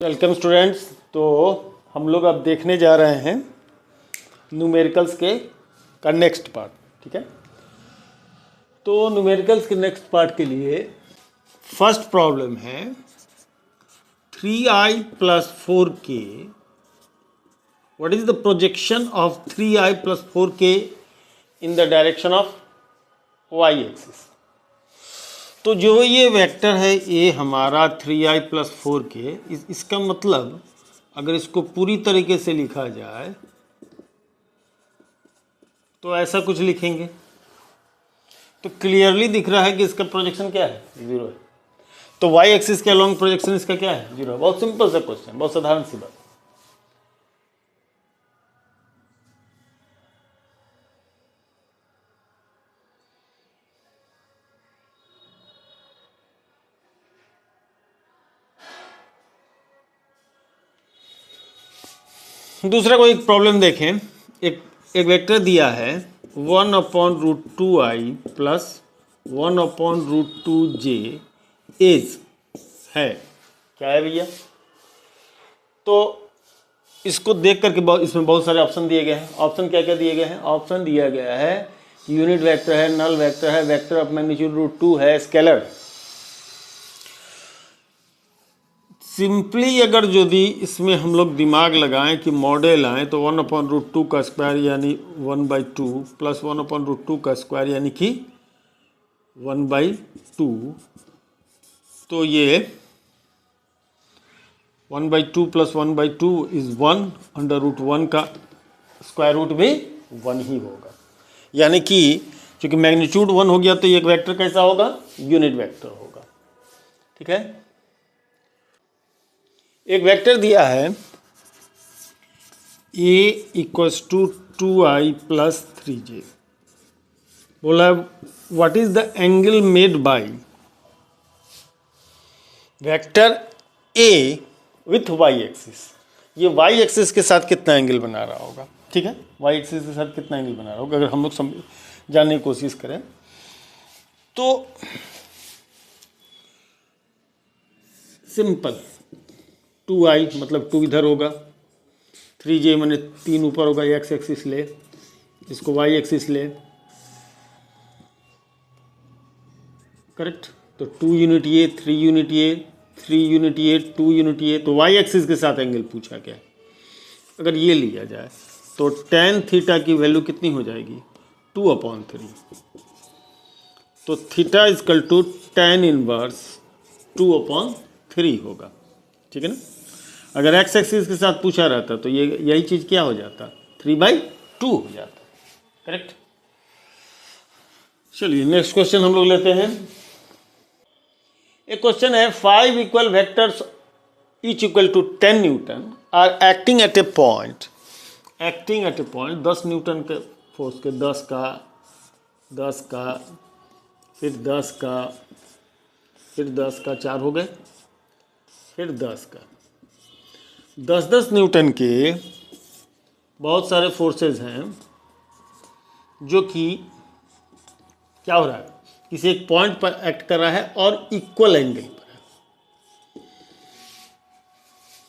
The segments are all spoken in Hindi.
Welcome students. तो हम लोग अब देखने जा रहे हैं न्यूमेरिकल्स का नेक्स्ट पार्ट। ठीक है, तो न्यूमेरिकल्स के नेक्स्ट पार्ट के लिए फर्स्ट प्रॉब्लम है 3i + 4k। What is the projection of 3i + 4k in the direction of y axis. तो जो ये वेक्टर है ये हमारा 3i + 4k, इसका मतलब अगर इसको पूरी तरीके से लिखा जाए तो ऐसा कुछ लिखेंगे तो क्लियरली दिख रहा है कि इसका प्रोजेक्शन क्या है, 0 है। तो y एक्सिस के अलोंग प्रोजेक्शन इसका क्या है, 0 है। बहुत सिंपल सा क्वेश्चन, बहुत साधारण सी बात। दूसरा कोई एक प्रॉब्लम देखें। एक वेक्टर दिया है 1/√2i + 1/√2j इज है, क्या है भैया। तो इसको देख करके इसमें बहुत सारे ऑप्शन दिए गए हैं। ऑप्शन क्या क्या दिए गए हैं? ऑप्शन दिया गया है यूनिट वेक्टर है, नल वेक्टर है, वेक्टर ऑफ मैग्नीट्यूड √2 है, स्केलर। सिंपली अगर यदि इसमें हम लोग दिमाग लगाएं कि मॉडल आए तो 1/√2 का स्क्वायर यानी 1/2 + 1/√2 का स्क्वायर यानी कि 1/2। तो ये 1/2 + 1/2 इज 1, √1 का स्क्वायर रूट भी 1 ही होगा। यानी कि चूंकि मैग्नीट्यूड 1 हो गया तो ये एक वेक्टर कैसा होगा, यूनिट वेक्टर होगा। ठीक है, एक वेक्टर दिया है a = 2i + 3j। बोला what is the angle made by vector a with y axis. ये y एक्सिस के साथ कितना एंगल बना रहा होगा। ठीक है, y एक्सिस के साथ कितना एंगल बना रहा होगा अगर हम लोग जानने की कोशिश करें तो सिंपल 2i मतलब 2 इधर होगा, 3j मैंने 3 ऊपर होगा, x एक्सिस ले, इसको y एक्सिस ले, करेक्ट। तो 2 यूनिट ये, 3 यूनिट ये, 3 यूनिट ये, 2 यूनिट ये, तो y एक्सिस के साथ एंगल पूछा क्या। अगर ये लिया जाए तो tan थीटा की वैल्यू कितनी हो जाएगी, 2/3। तो थीटा = tan 1 2/3 होगा। ठीक है ना। अगर x एक्सिस के साथ पूछा रहता तो ये यही चीज क्या हो जाता, 3/2 हो जाता। करेक्ट। चलिए नेक्स्ट क्वेश्चन हम लोग लेते हैं। एक क्वेश्चन है 5 equal vectors each = 10 newton are acting at a point. 10 newton के फोर्स के 10 का, 10 का, फिर 10 का, फिर 10 का, 4 हो गए, फिर 10 का, 10 न्यूटन के बहुत सारे फोर्सेस हैं जो कि क्या हो रहा है, किसी एक पॉइंट पर एक्ट कर रहा है और इक्वल एंगल पर है।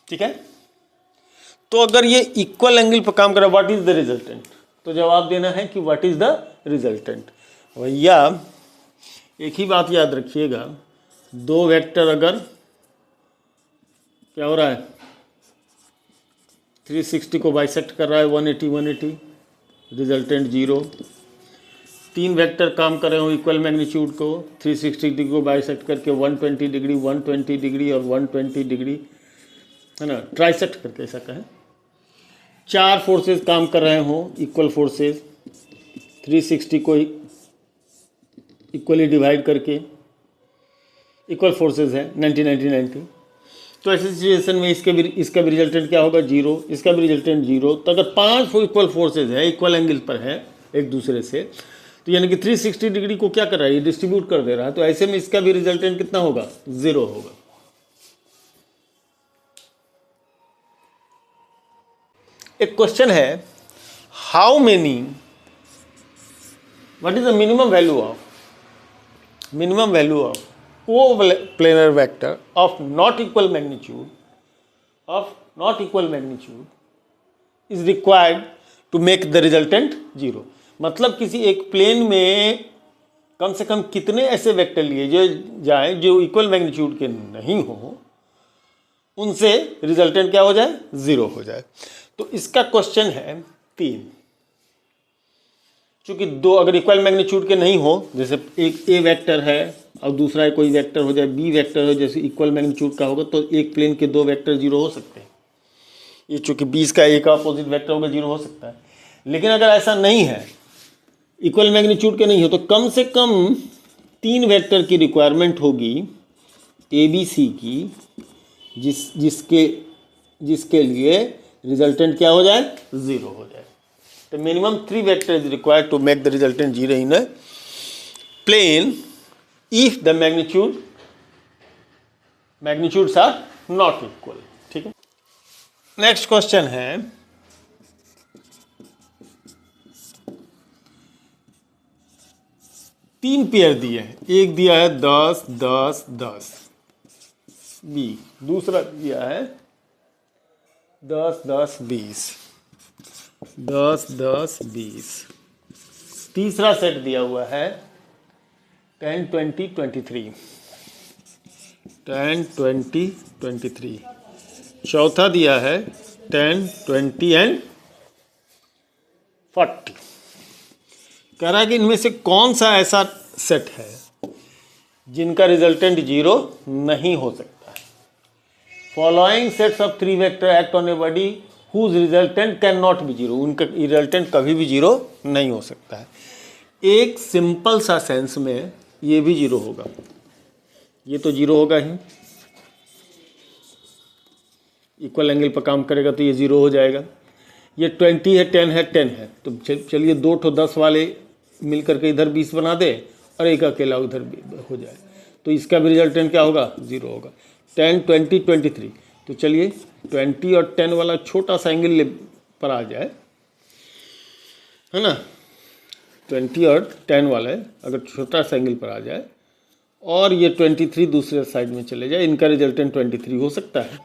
ठीक है, तो अगर ये इक्वल एंगल पर काम कर रहा है, व्हाट इज द रिजल्टेंट। तो जवाब देना है कि व्हाट इज द रिजल्टेंट। भैया एक ही बात याद रखिएगा, दो वेक्टर अगर क्या हो रहा है, 360 को बाइसेक्ट कर रहा है, 180, रिजल्टेंट 0। 3 वेक्टर काम कर रहे हो इक्वल मैग्नीट्यूड को, 360 डिग्री को बाइसेक्ट करके 120 डिग्री, 120 डिग्री और 120 डिग्री, है ना, ट्राइसेक्ट करके ऐसा कहें। 4 फोर्सेस काम कर रहे हो इक्वल फोर्सेस, 360 को इक्वली डिवाइड करके, इक्वल फोर्सेस है 90। तो ऐसी सिचुएशन में इसका भी रिजल्टेंट क्या होगा, 0, इसका भी रिजल्टेंट 0। तो अगर 5 इक्वल फोर्सेज है, इक्वल एंगल पर है एक दूसरे से, तो यानी कि 360 डिग्री को क्या कर रहा है, ये डिस्ट्रीब्यूट कर दे रहा है। तो ऐसे में इसका भी रिजल्टेंट कितना होगा, 0 होगा। एक क्वेश्चन है how many, what is the minimum value of coplanar vector of not equal magnitude of not equal magnitude is required to make the resultant 0। मतलब किसी एक प्लेन में कम से कम कितने ऐसे वेक्टर लिए जाएं जो इक्वल मैग्नीट्यूड के नहीं हो, उनसे रिजल्टेंट क्या हो जाए, 0 हो जाए। तो इसका क्वेश्चन है 3। चूंकि दो अगर इक्वल मैग्नीट्यूड के नहीं हो, जैसे एक ए वेक्टर है और दूसरा कोई वेक्टर हो जाए बी वेक्टर हो, जैसे इक्वल मैग्नीट्यूड का होगा तो एक प्लेन के दो वेक्टर 0 हो सकते हैं। ये चूंकि 20 का ए का अपोजिट वेक्टर होगा 0 हो सकता है। लेकिन अगर ऐसा नहीं है, इक्वल मैग्नीट्यूड के नहीं हो, तो कम से कम 3 वेक्टर की रिक्वायरमेंट होगी ए बी सी की, जिसके लिए रिजल्टेंट क्या हो जाए, 0 हो जाए। तो minimum 3 vector is required to make the resultant 0 in a plane if the magnitudes are not equal. ठीक है, नेक्स्ट क्वेश्चन है तीन पेयर दिए हैं। एक दिया है 10 10 10 बी, दूसरा दिया है 10 10 20 10 10 20, तीसरा सेट दिया हुआ है 10 20 23 10 20 23, चौथा दिया है 10 20 एंड 40। कह रहा है कि इनमें से कौन सा ऐसा सेट है जिनका रिजल्टेंट 0 नहीं हो सकता है। Following sets of 3 vector act on a body whose resultant can not be 0। उनका रिजल्टेंट कभी भी 0 नहीं हो सकता है। एक सिंपल सा सेंस में ये भी 0 होगा, ये तो 0 होगा ही, इक्वल एंगल पर काम करेगा तो ये 0 हो जाएगा। ये 20 है 10 है 10 है, तो चलिए 2 तो 10 वाले मिल करके इधर 20 बना दे और एक अकेला उधर हो जाए, तो इसका भी रिजल्टेंट क्या होगा, 0 होगा। 10 20 23, तो चलिए 20 और 10 वाला छोटा सा एंगल पर आ जाए, है ना, 20 और 10 वाला अगर छोटा सा एंगल पर आ जाए और ये 23 दूसरे साइड में चले जाए, इनका रिजल्टेंट 23 हो सकता है,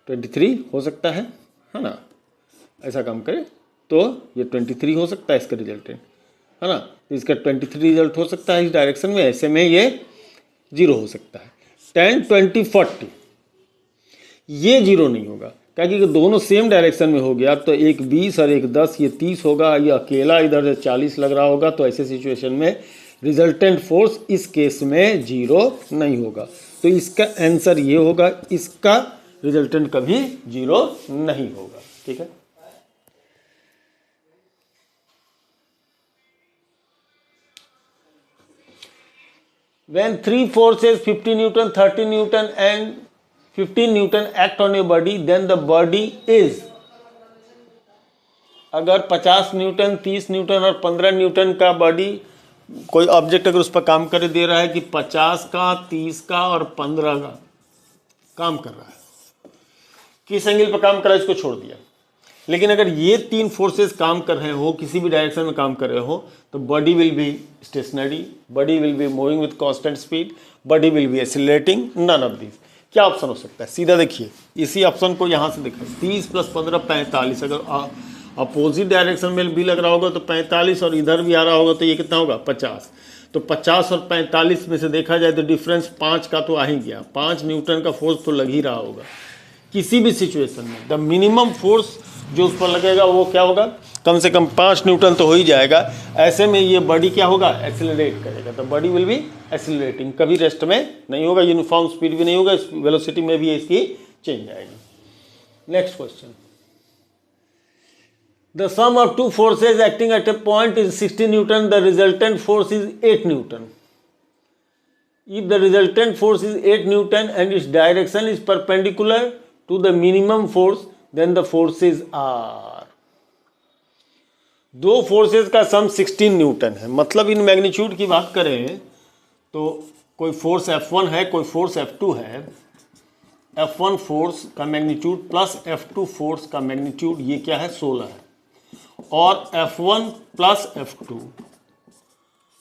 23 हो सकता है ना। ऐसा काम करे तो ये 23 हो सकता है इसका रिजल्टेंट, है ना। तो इसका 23 रिजल्ट हो सकता है इस डायरेक्शन में, ऐसे में ये 0 हो सकता है। 10 20 40 ये 0 नहीं होगा, क्योंकि दोनों सेम डायरेक्शन में हो गया तो एक 20 और एक 10, ये 30 होगा, ये अकेला इधर 40 लग रहा होगा, तो ऐसे सिचुएशन में रिजल्टेंट फोर्स इस केस में 0 नहीं होगा। तो इसका आंसर ये होगा, इसका रिजल्टेंट कभी 0 नहीं होगा। ठीक है, when 3 forces 50 Newton, 30 Newton and 15 Newton act on a body, then the body is, अगर 50 न्यूटन 30 न्यूटन और 15 न्यूटन का बॉडी कोई ऑब्जेक्ट अगर उस पर काम करे दे रहा है कि 50 का 30 का और 15 का काम कर रहा है, किस एंगल पर काम कर रहा है इसको छोड़ दिया, लेकिन अगर ये 3 फोर्सेस काम कर रहे हो, किसी भी डायरेक्शन में काम कर रहे हो, तो body will be stationary, body will be moving with constant speed, body will be accelerating, none of this. क्या ऑप्शन हो सकता है, सीधा देखिए इसी ऑप्शन को यहाँ से देखिए, 30 + 15 45, अगर अपोजिट डायरेक्शन में भी लग रहा होगा तो 45 और इधर भी आ रहा होगा तो ये कितना होगा 50। तो 50 और 45 में से देखा जाए तो डिफरेंस 5 का तो आ ही गया, 5 न्यूटन का फोर्स तो लग ही रहा होगा। किसी भी सिचुएशन में द मिनिमम फोर्स जो उस पर लगेगा वो क्या होगा, कम से कम 5 न्यूटन तो हो ही जाएगा। ऐसे में ये बॉडी क्या होगा, एक्सीलरेट करेगा, तो बॉडी विल बी एक्सीलरेटिंग, कभी रेस्ट में नहीं होगा, यूनिफॉर्म स्पीड भी नहीं होगा, वेलोसिटी में भी इसकी चेंज आएगी। Next question, the sum of 2 forces acting at a point is 60 Newton, the resultant force is 8 Newton. If the resultant force is 8 Newton and its direction is perpendicular to the minimum force, then the forces are, 2 forces का सम 16 न्यूटन है। मतलब इन मैग्नीट्यूड की बात करें तो कोई फोर्स F1 है, कोई फोर्स F2 है, F1 फोर्स का मैग्नीट्यूड प्लस F2 फोर्स का मैग्नीट्यूड ये क्या है 16 है, और F1 प्लस F2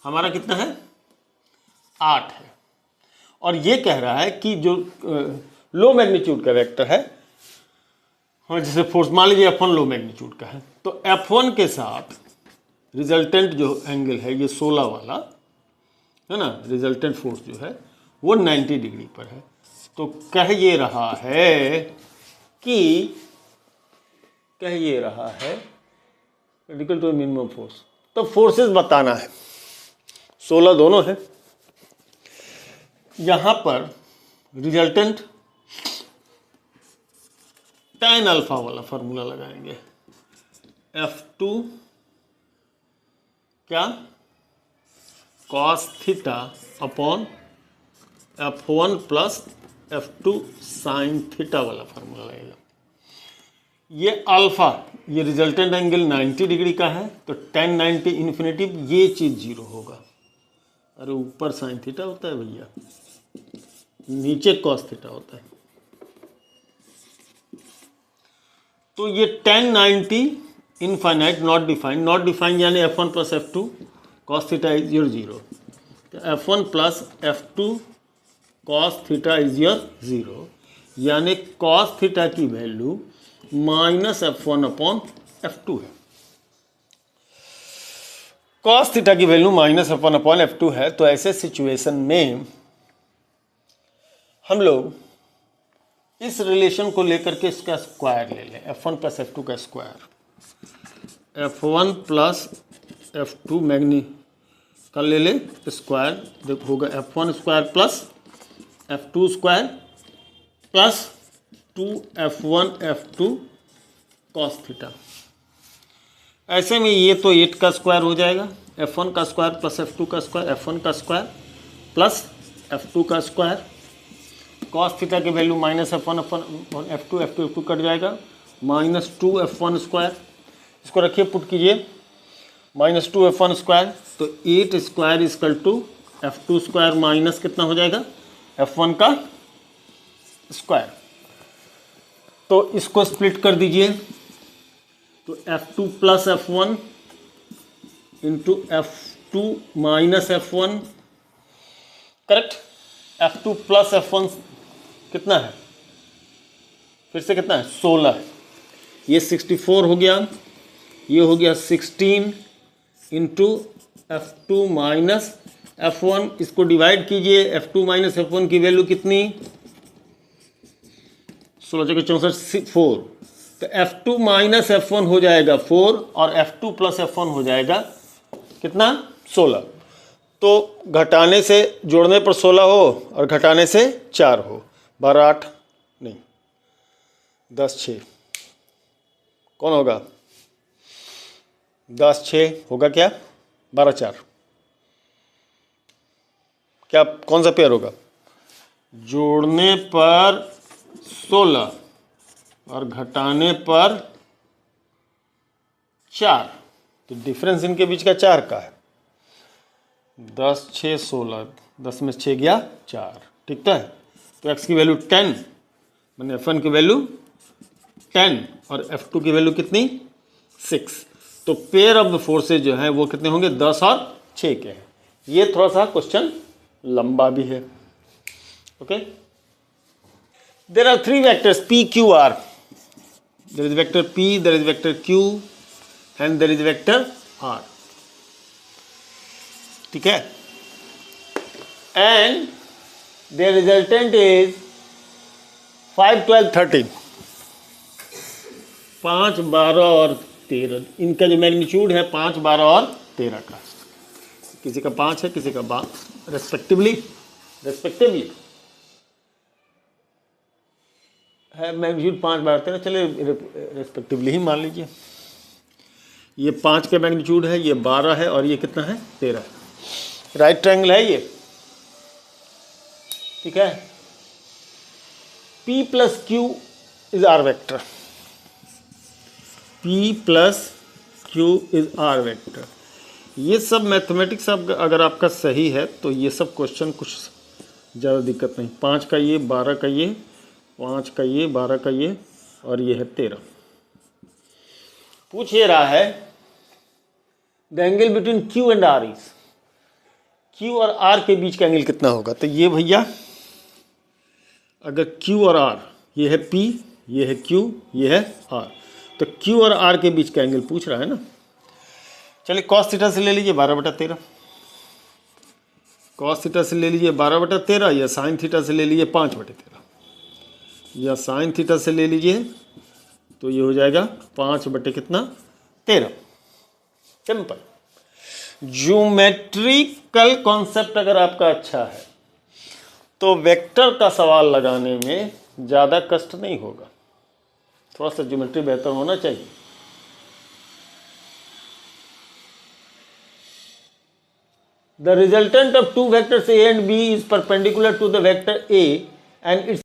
हमारा कितना है 8 है। और ये कह रहा है कि जो लो मैग्नीट्यूड का वेक्टर है, हाँ, जैसे फोर्स मान लीजिए F1 लो मैग्नीट्यूड का है, तो F1 के साथ रिजल्टेंट जो एंगल है ये 16 वाला है ना, रिजल्टेंट फोर्स जो है वो 90 डिग्री पर है। तो कह ये रहा है क्रिटिकल टू मिनिमम फोर्स, तो फोर्सेस बताना है, 16 दोनों है। यहां पर रिजल्टेंट tan अल्फा वाला फार्मूला लगाएंगे, F2 क्या cos theta upon F1 plus F2 sine theta वाला फार्मूला लगेगा। ये अल्फा, ये रिजल्टेंट एंगल 90 डिग्री का है, तो tan 90 इन्फिनेटिव, ये चीज 0 होगा। अरे ऊपर साइन थीटा होता है भैया, नीचे cos थीटा होता है। तो ये tan 90 इनफाइनाइट नॉट डिफाइंड यानी F1 plus F2 cos theta is your 0, तो F1 plus F2 cos theta is your 0, यानी cos थीटा की value minus F1 upon F2 है। cos थीटा की value minus F1 upon F2 है। तो ऐसे सिचुएशन में हम लोग इस रिलेशन को लेकर के इसका स्क्वायर ले लें, F1 प्लस F2 का स्क्वायर, F1 प्लस F2 मैग्नी का ले ले स्क्वायर, देखो होगा F1 square plus F2 square plus 2F1 F2 cos theta. ऐसे में ये तो 8 का स्क्वायर हो जाएगा, F1 का स्क्वायर प्लस F2 का स्क्वायर, F1 का स्क्वायर प्लस F2 का स्क्वायर, cos थीटा की value minus F1 upon F2 cut जाएगा, माइनस 2F1 स्क्वायर, इसको रखिए पुट कीजिए, माइनस 2F1 स्क्वायर, तो 8 square is equal to F2 square minus कितना हो जाएगा F1 का स्क्वायर। तो इसको स्प्लिट कर दीजिए, तो F2 plus F1 into F2 minus F1, correct. F2 plus F1 कितना है, फिर से कितना है 16 है, ये 64 हो गया, ये हो गया 16 इंटू F2 माइनस F1, इसको डिवाइड कीजिए, F2 माइनस F1 की वैल्यू कितनी 16 जगह 64 4, तो F2 माइनस F1 हो जाएगा 4 और F2 प्लस F1 हो जाएगा कितना 16। तो घटाने से जोड़ने पर 16 हो और घटाने से 4 हो, 12 8 नहीं 10 6, कौन होगा 10 6 होगा क्या 12 4, क्या कौन सा पेयर होगा, जोड़ने पर 16 और घटाने पर 4, तो डिफरेंस इनके बीच का 4 का है, 10 6 16, 10 में 6 गया 4, ठीक तो है। तो x की वैल्यू 10, मैंने F1 की वैल्यू 10 और F2 की वैल्यू कितनी 6, तो पेयर ऑफ द फोर्सेज जो है वो कितने होंगे 10 और 6 के हैं। ये थोड़ा सा क्वेश्चन लंबा भी है, okay. There are 3 vectors P Q R, there is vector P, there is vector Q and there is vector R, ठीक है, एंड देयर रिजल्टेंट इज 5 12 13, 5 12 और 13, इनका जो मैग्नीट्यूड है 5 12 और 13 का, किसी का 5 है किसी का 12 रेस्पेक्टिवली है, मैग्नीट्यूड 5 12 13, चलिए रेस्पेक्टिवली ही मान लीजिए। ये 5 का मैग्नीट्यूड है, ये 12 है और ये कितना है 13 है, राइट ट्रायंगल है ये, ठीक है। P plus Q is R vector, P plus Q is R vector. ये सब मैथमेटिक्स अगर आपका सही है तो ये सब क्वेश्चन कुछ ज़्यादा दिक्कत नहीं, 5 का ये 12 का ये 5 का ये 12 का ये और ये है 13। पूछ ये रहा है the angle between Q and R is, Q और R के बीच का एंगल कितना होगा। तो ये भैया अगर Q और R, ये है P, ये है Q, ये है R, तो Q और R के बीच का एंगल पूछ रहा है ना। चलिए कॉस थीटा से ले लीजिए 12/13, कॉस थीटा से ले लीजिए 12/13, या साइन थीटा से ले लीजिए 5/13, या साइन थीटा से ले लीजिए तो ये हो जाएगा 5/13। सिंपल। ज्योमेट्रिकल कॉन्सेप्ट अगर आपका अच्छा है तो वेक्टर का सवाल लगाने में ज़्यादा कष्ट नहीं होगा, थोड़ा सा ज्योमेट्री बेहतर होना चाहिए। The resultant of two vectors A and B is perpendicular to the vector A and its